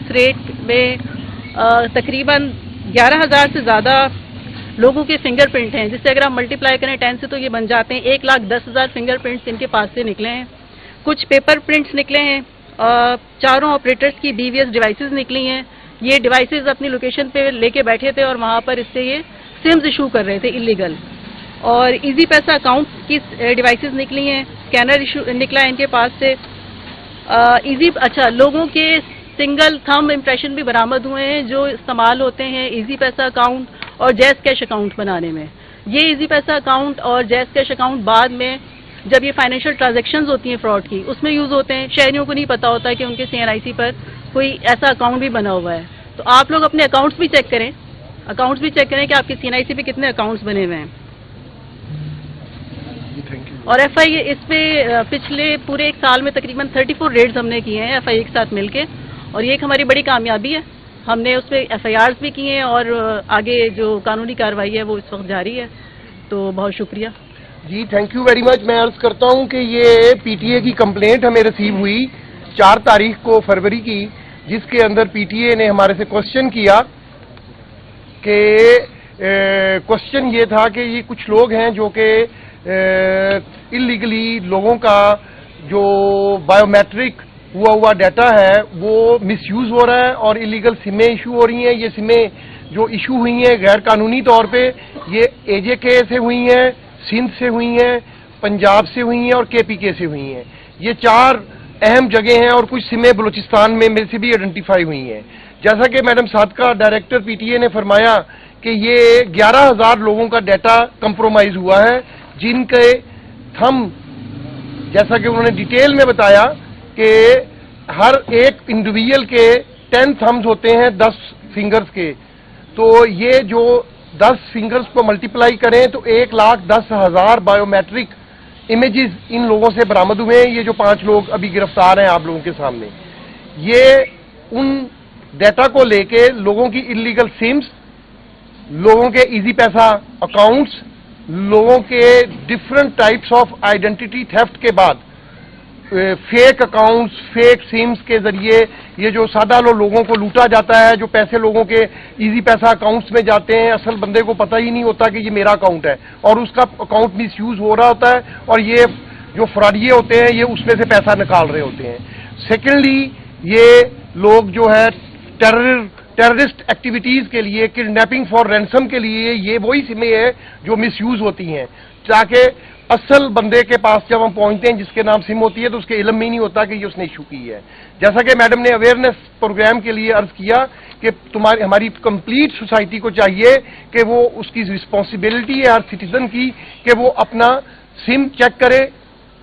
इस रेट में तकरीबन 11,000 से ज़्यादा लोगों के फिंगरप्रिंट हैं, जिससे अगर आप मल्टीप्लाई करें 10 से तो ये बन जाते हैं 1,10,000 फिंगरप्रिंट्स इनके पास से निकले हैं। कुछ पेपर प्रिंट्स निकले हैं, चारों ऑपरेटर्स की BVS डिवाइसेस निकली हैं। ये डिवाइसेस अपनी लोकेशन पे लेके बैठे थे और वहाँ पर इससे ये सिम्स इशू कर रहे थे इलीगल। और इजी पैसा अकाउंट की डिवाइसेस निकली हैं, स्कैनर इशू निकला है इनके पास से। लोगों के सिंगल थंब इम्प्रेशन भी बरामद हुए हैं जो इस्तेमाल होते हैं इजी पैसा अकाउंट और जैज़ कैश अकाउंट बनाने में। ये इजी पैसा अकाउंट और जैज़ कैश अकाउंट बाद में जब ये फाइनेंशियल ट्रांजैक्शंस होती हैं फ्रॉड की, उसमें यूज़ होते हैं। शहरियों को नहीं पता होता कि उनके CNIC पर कोई ऐसा अकाउंट भी बना हुआ है। तो आप लोग अपने अकाउंट्स भी चेक करें, कि आपके CNIC पे कितने अकाउंट्स बने हुए हैं। और FI इस पे पिछले पूरे एक साल में तकरीबन 34 रेड्स हमने किए हैं FI के साथ मिलके, और ये एक हमारी बड़ी कामयाबी है। हमने उस पर FIRs भी किए हैं और आगे जो कानूनी कार्रवाई है वो इस वक्त जारी है। तो बहुत शुक्रिया जी, थैंक यू वेरी मच। मैं अर्ज करता हूं कि ये PTA की कंप्लेंट हमें रिसीव हुई 4 तारीख को फरवरी की, जिसके अंदर PTA ने हमारे से क्वेश्चन किया कि क्वेश्चन ये था कि ये कुछ लोग हैं जो कि इलीगली लोगों का जो बायोमेट्रिक हुआ डाटा है वो मिसयूज हो रहा है और इलीगल सिमें इशू हो रही हैं। ये सिमें जो इशू हुई हैं गैर कानूनी तौर पे, ये AJK से हुई हैं, सिंध से हुई हैं, पंजाब से हुई हैं और KPK से हुई हैं। ये 4 अहम जगह हैं और कुछ सिमें बलूचिस्तान में मेरे से भी आइडेंटिफाई हुई हैं। जैसा कि मैडम सादका डायरेक्टर PTA ने फरमाया कि ये 11,000 लोगों का डाटा कंप्रोमाइज हुआ है, जिनके थंब, जैसा कि उन्होंने डिटेल में बताया कि हर एक इंडिविजुअल के 10 थम्स होते हैं 10 फिंगर्स के। तो ये जो 10 फिंगर्स को मल्टीप्लाई करें तो 1,10,000 बायोमेट्रिक इमेजेस इन लोगों से बरामद हुए हैं। ये जो 5 लोग अभी गिरफ्तार हैं आप लोगों के सामने, ये उन डाटा को लेके लोगों की इलीगल सिम्स, लोगों के इजी पैसा अकाउंट्स, लोगों के different types of identity theft के बाद फेक अकाउंट्स, फेक सिम्स के जरिए ये जो सादा लोगों को लूटा जाता है, जो पैसे लोगों के इजी पैसा अकाउंट्स में जाते हैं, असल बंदे को पता ही नहीं होता कि ये मेरा अकाउंट है और उसका अकाउंट मिसयूज हो रहा होता है और ये जो फ्रॉडिये होते हैं ये उसमें से पैसा निकाल रहे होते हैं। सेकेंडली, ये लोग जो है टेररिस्ट एक्टिविटीज के लिए, किडनैपिंग फॉर रैंसम के लिए ये वही सिमें है जो मिसयूज होती हैं, ताकि असल बंदे के पास जब हम पहुंचते हैं जिसके नाम सिम होती है तो उसके इल्म में ही नहीं होता कि ये उसने इशू की है। जैसा कि मैडम ने अवेयरनेस प्रोग्राम के लिए अर्ज किया कि हमारी कंप्लीट सोसाइटी को चाहिए कि वो, उसकी रिस्पॉन्सिबिलिटी है हर सिटीजन की कि वो अपना सिम चेक करे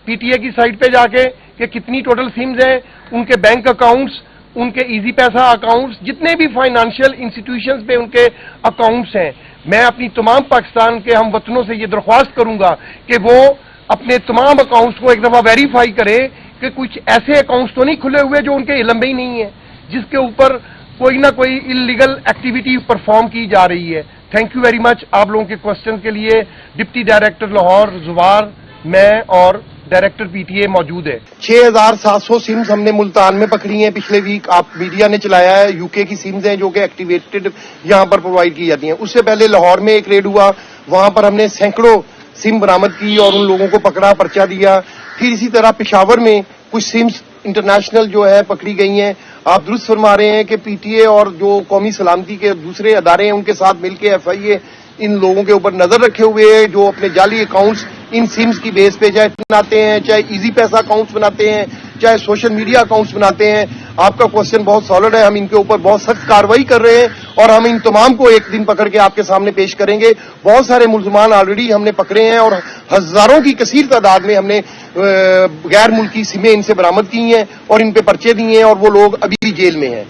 PTA की साइट पे जाके कि कितनी टोटल सिम्स हैं, उनके बैंक अकाउंट्स, उनके इजी पैसा अकाउंट्स, जितने भी फाइनेंशियल इंस्टीट्यूशंस पे उनके अकाउंट्स हैं। मैं अपनी तमाम पाकिस्तान के हम वतनों से ये दरख्वास्त करूंगा कि वो अपने तमाम अकाउंट्स को एक दफा वेरीफाई करें कि कुछ ऐसे अकाउंट्स तो नहीं खुले हुए जो उनके इल्म में ही नहीं है, जिसके ऊपर कोई ना कोई इलीगल एक्टिविटी परफॉर्म की जा रही है। Thank you very much. आप लोगों के क्वेश्चन के लिए डिप्टी डायरेक्टर लाहौर जुबार, मैं और डायरेक्टर PTA मौजूद है। 6,700 सिम्स हमने मुल्तान में पकड़ी हैं पिछले वीक, आप मीडिया ने चलाया है। UK की सिम्स हैं जो कि एक्टिवेटेड यहां पर प्रोवाइड की जाती हैं। उससे पहले लाहौर में एक रेड हुआ, वहां पर हमने सैकड़ों सिम बरामद की और उन लोगों को पकड़ा, पर्चा दिया। फिर इसी तरह पेशावर में कुछ सिम्स इंटरनेशनल जो है पकड़ी गई हैं। आप दुरुस्त फरमा रहे हैं कि PTA और जो कौमी सलामती के दूसरे अदारे हैं उनके साथ मिलकर FIA इन लोगों के ऊपर नजर रखे हुए हैं जो अपने जाली अकाउंट्स इन सिम्स की बेस पे चाहे बनाते हैं, चाहे इजी पैसा अकाउंट्स बनाते हैं, चाहे सोशल मीडिया अकाउंट्स बनाते हैं। आपका क्वेश्चन बहुत सॉलिड है, हम इनके ऊपर बहुत सख्त कार्रवाई कर रहे हैं और हम इन तमाम को एक दिन पकड़ के आपके सामने पेश करेंगे। बहुत सारे मुल्जमान ऑलरेडी हमने पकड़े हैं और हजारों की कसीर तादाद में हमने गैर मुल्की सिमें इनसे बरामद की हैं और इन पे पर्चे दिए हैं और वो लोग अभी भी जेल में हैं।